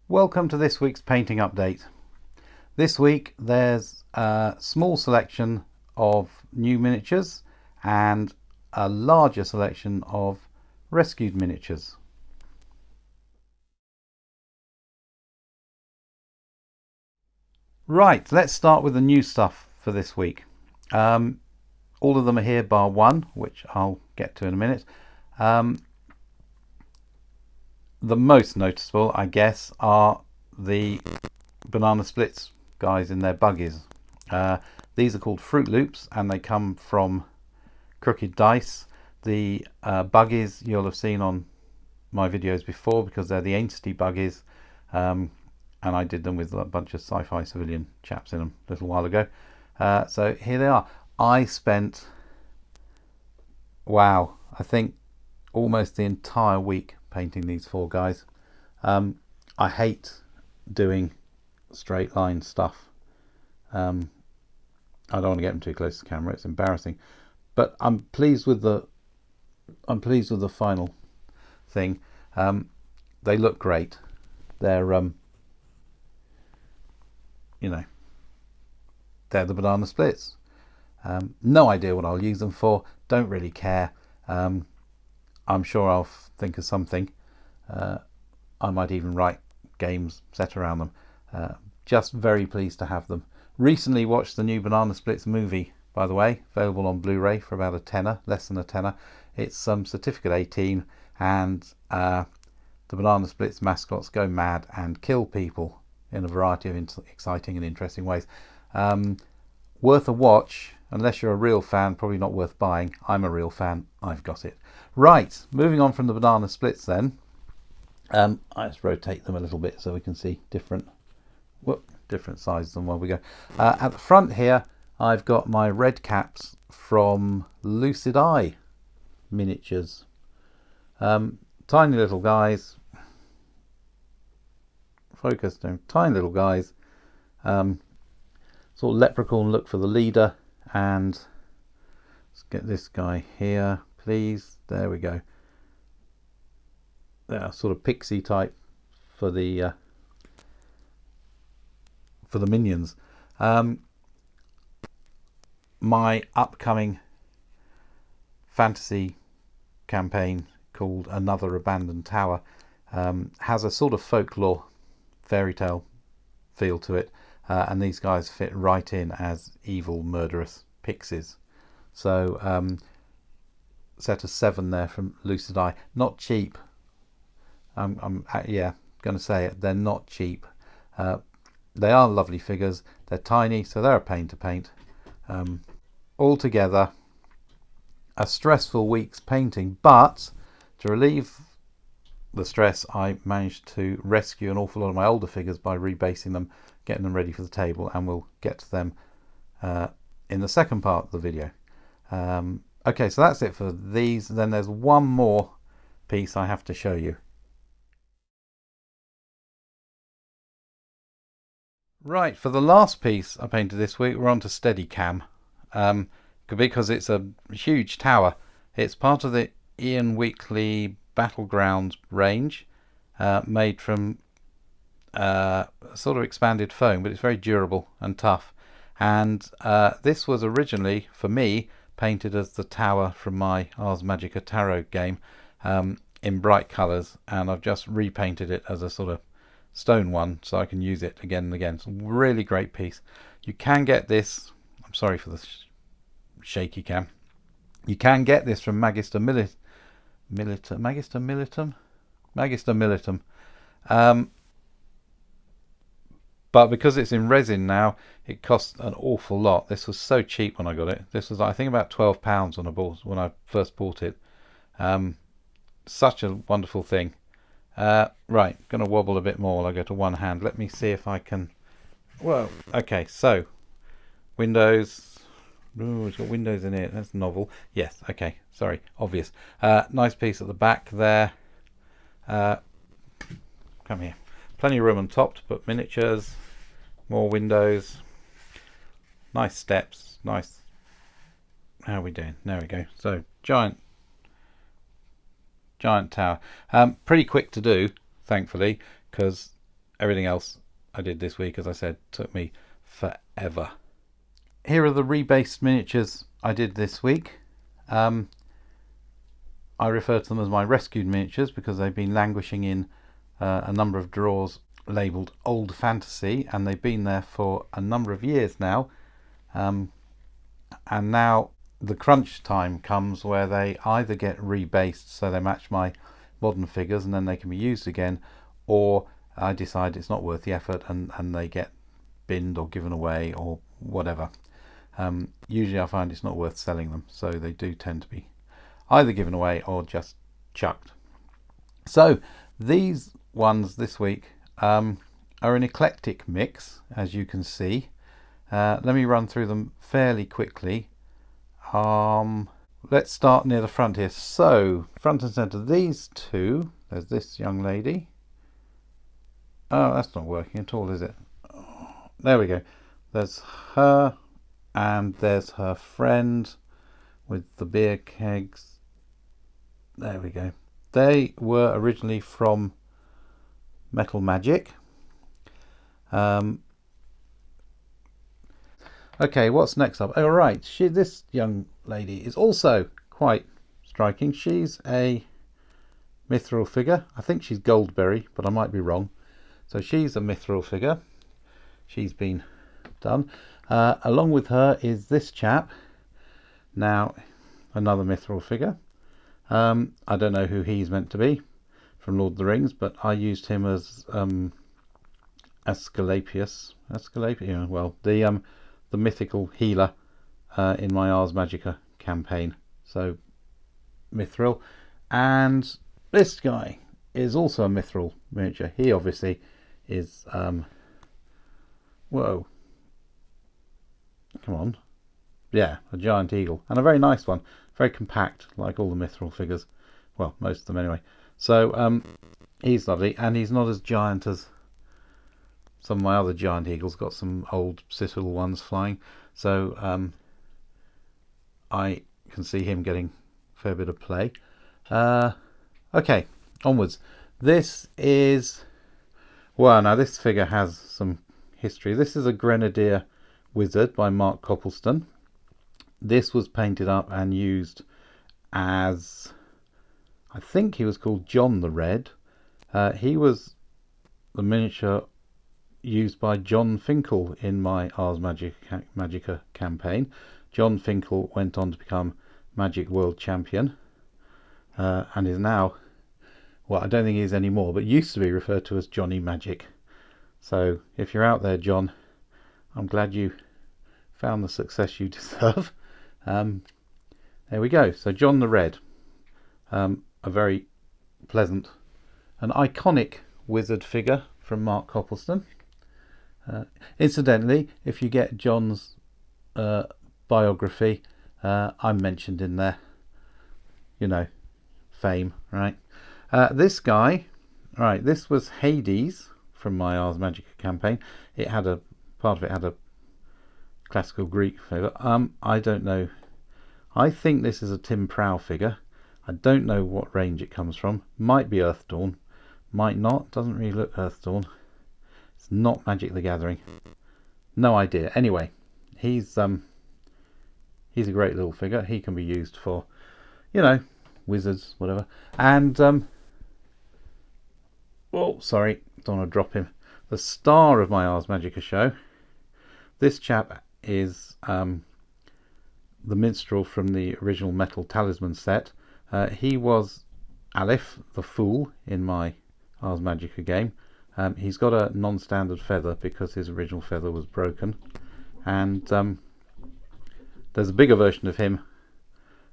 Welcome to this week's painting update. This week there's a small selection of new miniatures and a larger selection of rescued miniatures. Right, let's start with the new stuff for this week. All of them are here bar one, which I'll get to in a minute. The most noticeable, I guess, are the banana splits guys in their buggies. These are called Fruit Loops and they come from Crooked Dice. The buggies you'll have seen on my videos before because they're the Entity buggies, and I did them with a bunch of sci-fi civilian chaps in them a little while ago. So here they are. I spent, wow, I think almost the entire week painting these four guys. I hate doing straight line stuff. I don't want to get them too close to the camera, it's embarrassing, but I'm pleased with the final thing. They look great. They're they're the banana splits. No idea what I'll use them for, don't really care. I'm sure I'll think of something. I might even write games set around them. Just very pleased to have them. Recently watched the new Banana Splits movie, by the way, available on Blu-ray for about a tenner, less than a tenner. It's Certificate 18, and the Banana Splits mascots go mad and kill people in a variety of exciting and interesting ways. Worth a watch. Unless you're a real fan, probably not worth buying. I'm a real fan, I've got it. Right, moving on from the banana splits then. I just rotate them a little bit so we can see different sizes and while we go. At the front here, I've got my red caps from Lucid Eye miniatures. Tiny little guys. Focus down. Tiny little guys. Sort of leprechaun look for the leader. And let's get this guy here, please. There we go. They're sort of pixie type for the minions. My upcoming fantasy campaign called Another Abandoned Tower has a sort of folklore fairy tale feel to it. And these guys fit right in as evil, murderous pixies. So set of 7 there from Lucid Eye. Not cheap. I'm going to say it. They're not cheap. They are lovely figures. They're tiny, so they're a pain to paint. Altogether, a stressful week's painting, but to relieve the stress, I managed to rescue an awful lot of my older figures by rebasing them, getting them ready for the table, and we'll get to them in the second part of the video. Okay, so that's it for these. Then there's one more piece I have to show you. Right, for the last piece I painted this week, we're on to Steadicam, because it's a huge tower. It's part of the Ian Weekly Battlegrounds range, made from sort of expanded foam, but it's very durable and tough. And this was originally, for me, painted as the tower from my Ars Magica Tarot game, in bright colours, and I've just repainted it as a sort of stone one so I can use it again and again. It's a really great piece. You can get this, I'm sorry for the shaky cam, you can get this from Magister Militum. But because it's in resin now, it costs an awful lot. This was so cheap when I got it. This was, I think, about £12 when I first bought it. Such a wonderful thing. Right, going to wobble a bit more while I go to one hand. Let me see if I can. Well, okay, so Windows. Oh, it's got Windows in it. That's novel. Yes, okay, sorry, obvious. Nice piece at the back there. Come here. Plenty of room on top to put miniatures. More windows. Nice steps. Nice. How are we doing? There we go. So giant tower. Pretty quick to do, thankfully, because everything else I did this week, as I said, took me forever. Here are the rebased miniatures I did this week. I refer to them as my rescued miniatures because they've been languishing in a number of drawers labelled Old Fantasy, and they've been there for a number of years now. And now the crunch time comes where they either get rebased so they match my modern figures and then they can be used again, or I decide it's not worth the effort and they get binned or given away or whatever. Usually I find it's not worth selling them, so they do tend to be either given away or just chucked. So these ones this week are an eclectic mix, as you can see. Let me run through them fairly quickly. Let's start near the front here. So front and center, these two, there's this young lady. Oh, that's not working at all, is it? There we go. There's her, and there's her friend with the beer kegs. There we go. They were originally from Metal Magic. Okay, what's next up? All right, this young lady is also quite striking. She's a mithril figure. I think she's Goldberry, but I might be wrong. So she's a mithril figure. She's been done. Along with her is this chap. Now, another mithril figure. I don't know who he's meant to be from Lord of the Rings, but I used him as Asclepius. Asclepius, well, the mythical healer in my Ars Magica campaign. So mithril. And this guy is also a mithril miniature. He obviously is whoa, come on, yeah, a giant eagle, and a very nice one, very compact, like all the mithril figures, well, most of them anyway. So he's lovely, and he's not as giant as some of my other giant eagles. Got some old Citadel ones flying, so I can see him getting a fair bit of play. Okay, onwards. This is, well, now this figure has some history. This is a Grenadier Wizard by Mark Coppleston. This was painted up and used as, I think he was called John the Red. He was the miniature used by John Finkel in my Ars Magica campaign. John Finkel went on to become Magic World Champion and is now, well, I don't think he is anymore, but used to be referred to as Johnny Magic. So if you're out there, John, I'm glad you found the success you deserve. There we go. So John the Red, a very pleasant, an iconic wizard figure from Mark Coppleston. Incidentally, if you get John's biography, I'm mentioned in there. You know, fame, right? This guy, right, this was Hades from my Ars Magica campaign. It had a, part of it had a classical Greek figure. I don't know. I think this is a Tim Prow figure. I don't know what range it comes from. Might be Earthdawn, might not. Doesn't really look Earthdawn. It's not Magic the Gathering. No idea. Anyway, he's a great little figure. He can be used for, you know, wizards, whatever. And oh, sorry, don't want to drop him. The star of my Ars Magica show. This chap is the minstrel from the original Metal Talisman set. He was Aleph, the Fool, in my Ars Magica game. He's got a non-standard feather because his original feather was broken. And there's a bigger version of him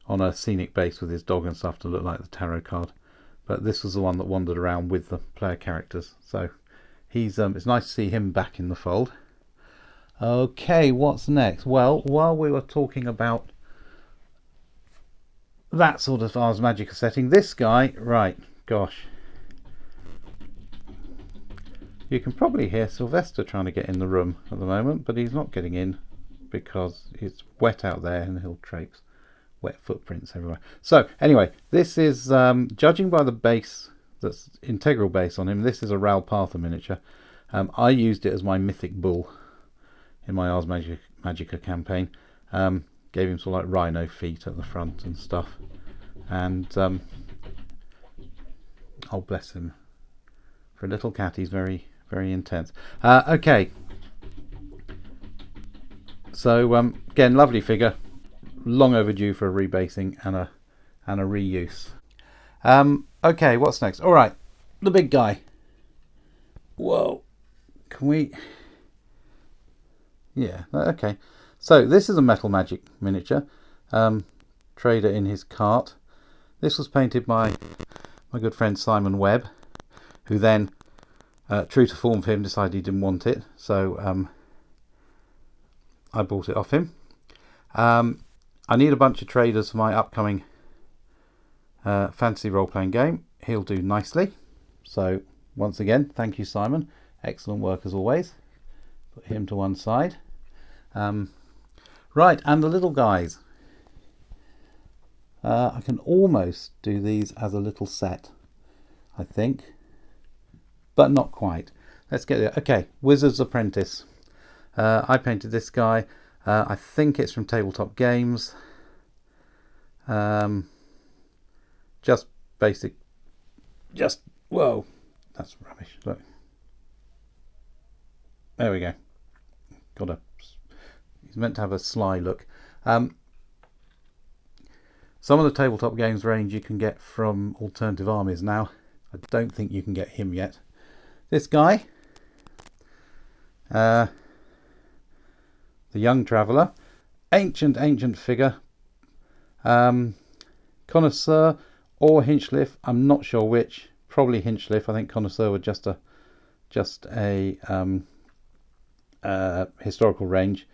on a scenic base with his dog and stuff to look like the tarot card. But this was the one that wandered around with the player characters. So he's it's nice to see him back in the fold. Okay, what's next? Well, while we were talking about that sort of Ars Magica setting, this guy, right, gosh. You can probably hear Sylvester trying to get in the room at the moment, but he's not getting in because it's wet out there and he'll traipse. Wet footprints everywhere. So anyway, this is, judging by the base, that's integral base on him, this is a Ral Partha miniature. I used it as my mythic bull in my Ars Magica campaign. Gave him sort of like rhino feet at the front and stuff, and oh bless him, for a little cat he's very, very intense. Okay, so again, lovely figure, long overdue for a rebasing and a reuse. Okay, what's next? All right, the big guy. Whoa, can we? Yeah, okay. So this is a Metal Magic miniature, trader in his cart. This was painted by my good friend Simon Webb, who then, true to form for him, decided he didn't want it, so I bought it off him. I need a bunch of traders for my upcoming fantasy role-playing game. He'll do nicely. So once again, thank you, Simon. Excellent work as always. Put him to one side. Right, and the little guys. I can almost do these as a little set, I think, but not quite. Let's get it. Okay, Wizard's Apprentice. I painted this guy. I think it's from Tabletop Games. Just basic. Whoa, that's rubbish. Look. There we go. He's meant to have a sly look. Some of the Tabletop Games range you can get from Alternative Armies now. I don't think you can get him yet. This guy, the Young Traveller, ancient figure, Connoisseur or Hinchcliffe. I'm not sure which. Probably Hinchcliffe. I think Connoisseur was just a historical range,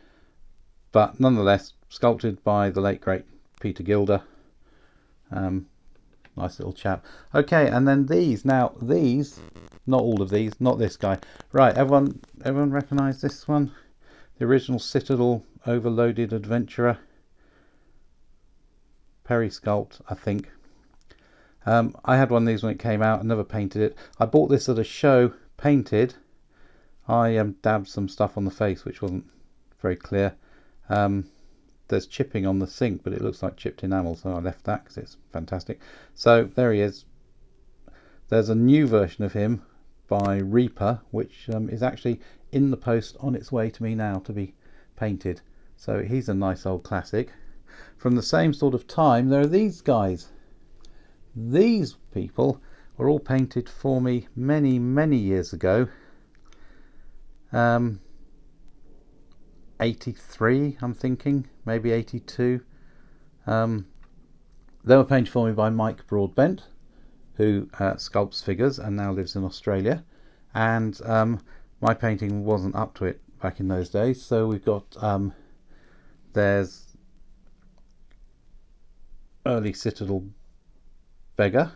but nonetheless sculpted by the late great Peter Gilder. Nice little chap. Okay, and then these. Now these, not all of these, not this guy. Right, everyone recognise this one? The original Citadel Overloaded Adventurer. Perry sculpt, I think. I had one of these when it came out. I never painted it. I bought this at a show, painted. I dabbed some stuff on the face which wasn't very clear. There's chipping on the sink, but it looks like chipped enamel, so I left that because it's fantastic. So there he is. There's a new version of him by Reaper, which is actually in the post on its way to me now to be painted. So he's a nice old classic. From the same sort of time, there are these guys. These people were all painted for me many years ago. 83, I'm thinking, maybe 82. They were painted for me by Mike Broadbent, who sculpts figures and now lives in Australia. And my painting wasn't up to it back in those days. So we've got, there's early Citadel Beggar.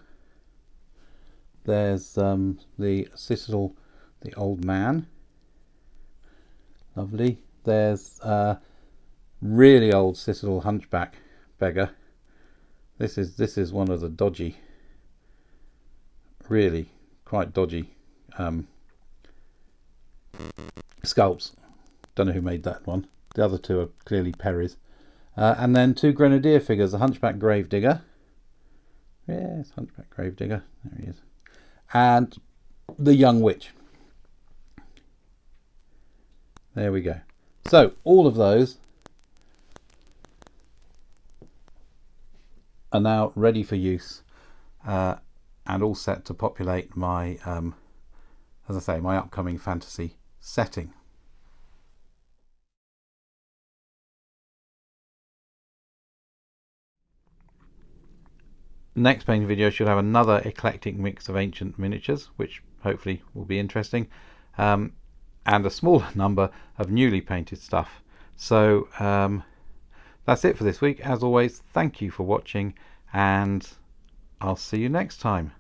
There's the Citadel, the Old Man. Lovely. There's really old Citadel Hunchback Beggar. This is one of the dodgy, really quite dodgy sculpts. Don't know who made that one. The other two are clearly Perry's. And then two Grenadier figures, the Hunchback Gravedigger. Yes, Hunchback Gravedigger. There he is. And the Young Witch. There we go. So all of those are now ready for use and all set to populate my, as I say, my upcoming fantasy setting. Next painting video should have another eclectic mix of ancient miniatures, which hopefully will be interesting, and a smaller number of newly painted stuff. So that's it for this week. As always, thank you for watching, and I'll see you next time.